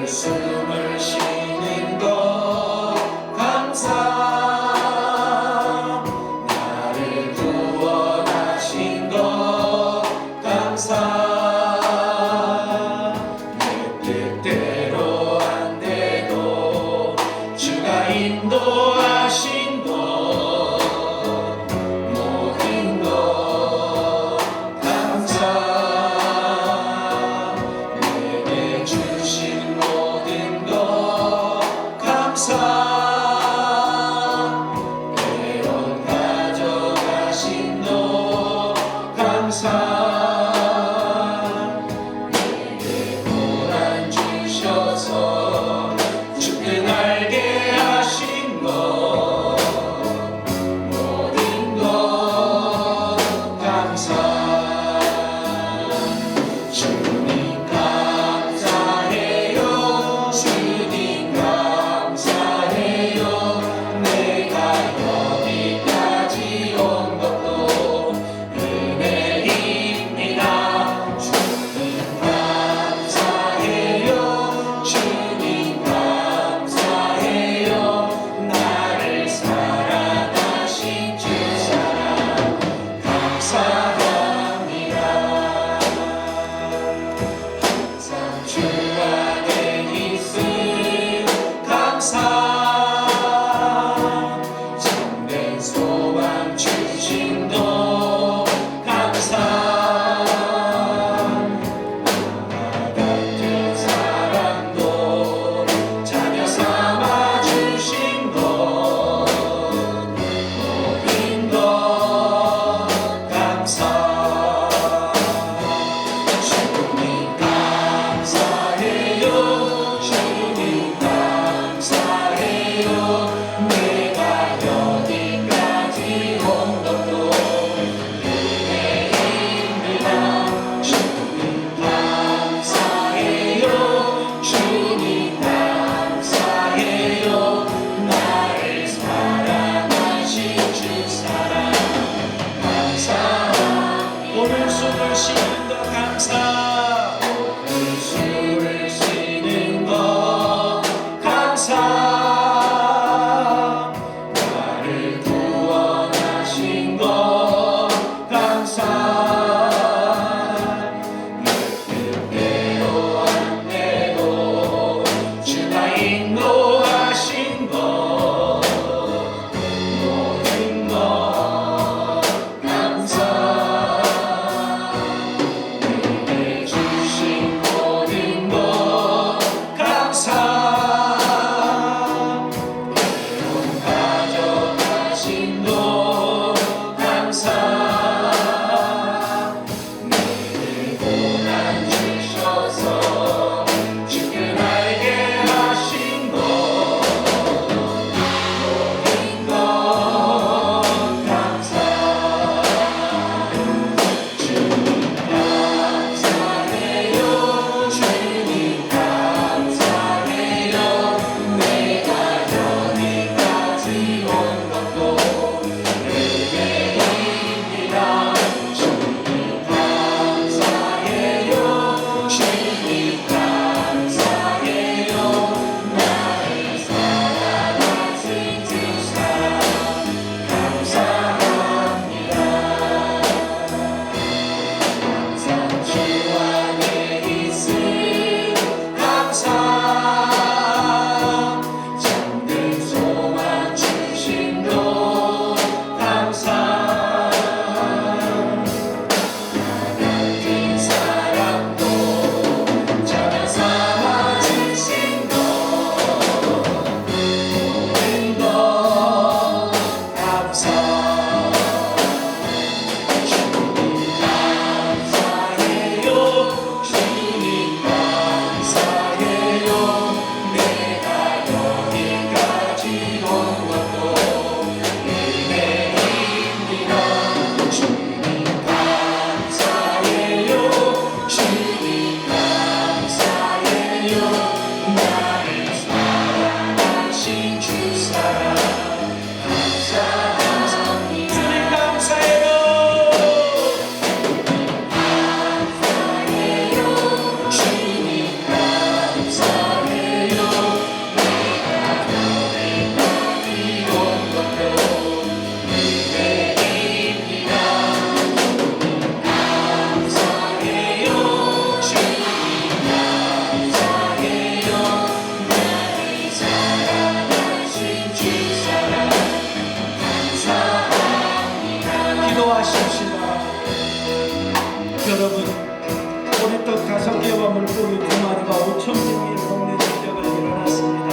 숨을 쉬는 것 감사, 나를 구원하신 것 감사, 기도하십시다. 여러분, 보리떡 5개와 물고기 2마리가 5,000명이 먹는 기적을 일어났습니다.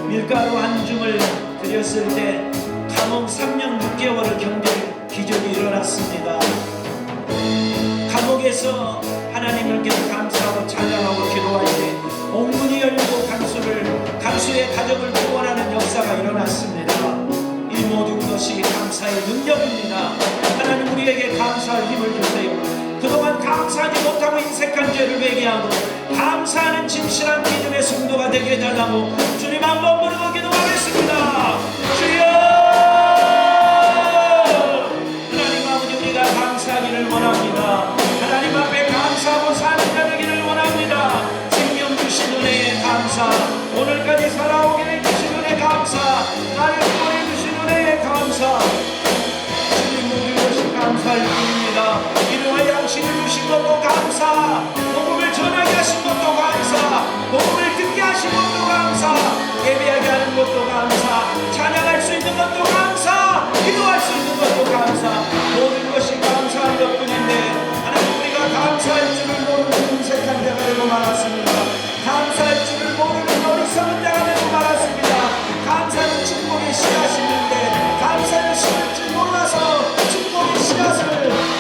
밀가루 한 줌을 드렸을 때 감옥 3년 6개월을 견딜 기적이 일어났습니다. 감옥에서 하나님께 감사하고 찬양하고 기도할 때 옥문이 열리고 간수의 가정을 구원하는 역사가 일어났습니다. 이 모든 것이 감사의 능력입니다. 하나님 우리에게 감사할 힘을 주세요. 그동안 감사하지 못하고 인색한 죄를 회개하고 감사하는 진실한 믿음의 성도가 되게 해달라고 주님 한번 부르고 기도하겠습니다. 주여! 하나님 아버지, 우리가 감사하기를 원합니다. 하나님 앞에 감사하고 사는 자 되기를 원합니다. 생명 주신 은혜에 감사, 오늘까지 살아오게 해주신 은혜 감사, 나를 구원해 주신 은혜에 감사. 주님 모든 것이 감사할 뿐입니다. 일용할 양식을 주신 것도 감사, 복음을 전하게 하신 것도 감사, 복음을 듣게 하신 것도 감사, 예배하게 하는 것도 감사, 찬양할 수 있는 것도 감사, 기도할 수 있는 것도 감사. 모든 것이 감사한 것뿐인데 하나님, 우리가 감사할 줄을 모르는 인색한 자가 되고 말았습니다. 감사할 줄을 모르는 어리석은 자가 되고 말았습니다. 감사는 축복의 씨앗인데 감사를 심을 줄 몰라서 축복의 씨앗을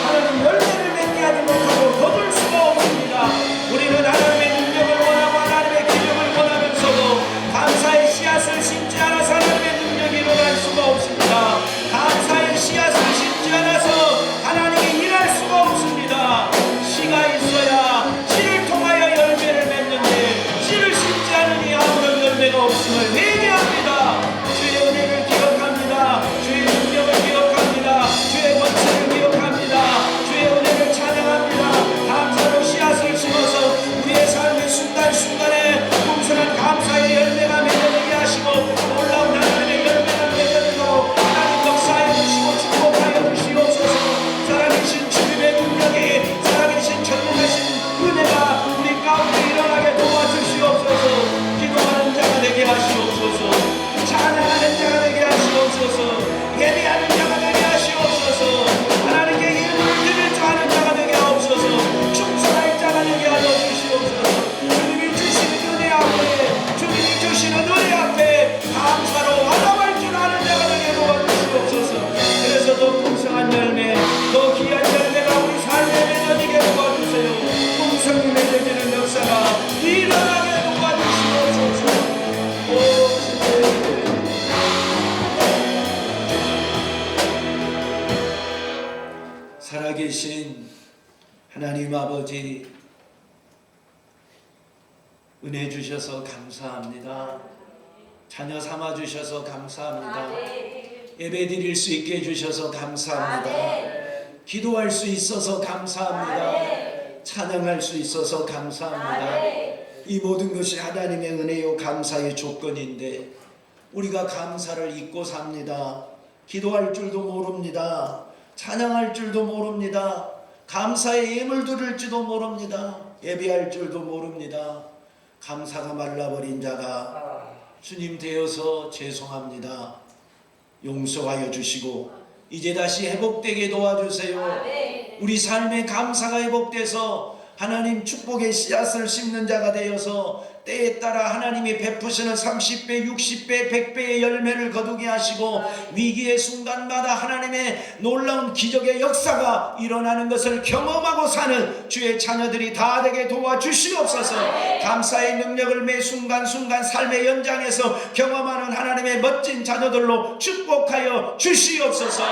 하나님 열매를 맺게 하지 못하고 거둘 수가 없습니다. 우리는 하나님의 능력을 원하고 하나님의 기적을 원하면서도 감사의 씨앗을 심지 않아서 하나님의 능력이 일어날 수가 없습니다. 감사의 씨앗을 심지 않아서 하나님이 일할 수가 없습니다. 씨가 있어야 씨를 통하여 열매를 맺는데 씨를 심지 않으니 아무런 열매가 없음을 회개합니다. 주의 은혜를 기억합니다. 주의 능력을 기억합니다. 주의 권세를 기억합니다. 주의 은혜를 찬양합니다. 감사로 씨앗을 심어서 우리의 삶의 순간순간에 풍성한 감사의 열매가 맺어지게 하시고 놀라운 하나님의 열매가 맺어지도록 하나님 역사하여 주시고 축복하여 주시옵소서. 살아계신 주님의 능력이, 살아계신 전능하신 은혜가 우리 가운데 일어나게 도와주시옵소서. 기도하는 자가 되게 하시옵소서. 찬양하는 자가 되게 하시옵소서. 예배하는 자가 되게 하시옵소서. 하나님께 일을 드릴 줄 아는 자가 되게 하옵소서. 충성할 자가 되게 하여 주시옵소서. 주님이 주시는 은혜 앞에, 주님이 주시는 은혜 앞에 감사로 화답할 줄 아는 자가 되게 도와주시옵소서. 그래서 더 풍성한 열매, 더 귀한 열매가 우리 삶에 맺어지게 도와주세요. 풍성히 맺어지는 역사가 일어나게 도와주시옵소서. 오 주님, 살아계신 하나님 아버지, 은혜 주셔서 감사합니다. 자녀 삼아 주셔서 감사합니다. 예배 드릴 수 있게 해주셔서 감사합니다. 기도할 수 있어서 감사합니다. 찬양할 수 있어서 감사합니다. 이 모든 것이 하나님의 은혜요 감사의 조건인데 우리가 감사를 잊고 삽니다. 기도할 줄도 모릅니다. 찬양할 줄도 모릅니다. 감사의 예물 드릴지도 모릅니다. 예배할 줄도 모릅니다. 감사가 말라버린 자가 주님 되어서 죄송합니다. 용서하여 주시고 이제 다시 회복되게 도와주세요. 우리 삶의 감사가 회복돼서 하나님 축복의 씨앗을 심는 자가 되어서 때에 따라 하나님이 베푸시는 30배, 60배, 100배의 열매를 거두게 하시고 위기의 순간마다 하나님의 놀라운 기적의 역사가 일어나는 것을 경험하고 사는 주의 자녀들이 다 되게 도와주시옵소서. 감사의 능력을 매 순간순간 삶의 연장에서 경험하는 하나님의 멋진 자녀들로 축복하여 주시옵소서.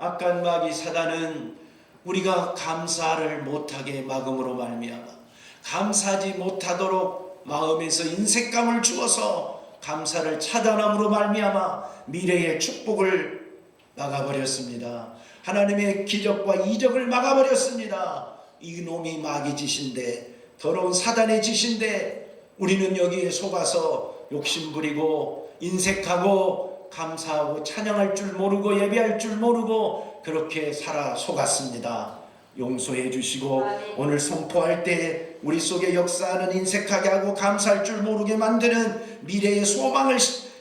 악한 마귀 사단은 우리가 감사를 못하게 막음으로 말미암아 감사하지 못하도록 마음에서 인색감을 주어서 감사를 차단함으로 말미암아 미래의 축복을 막아버렸습니다. 하나님의 기적과 이적을 막아버렸습니다. 이놈이 마귀 짓인데, 더러운 사단의 짓인데 우리는 여기에 속아서 욕심부리고 인색하고 감사하고 찬양할 줄 모르고 예배할 줄 모르고 그렇게 살아 속았습니다. 용서해 주시고 오늘 선포할 때 우리 속에 역사하는 인색하게 하고 감사할 줄 모르게 만드는 미래의 소망을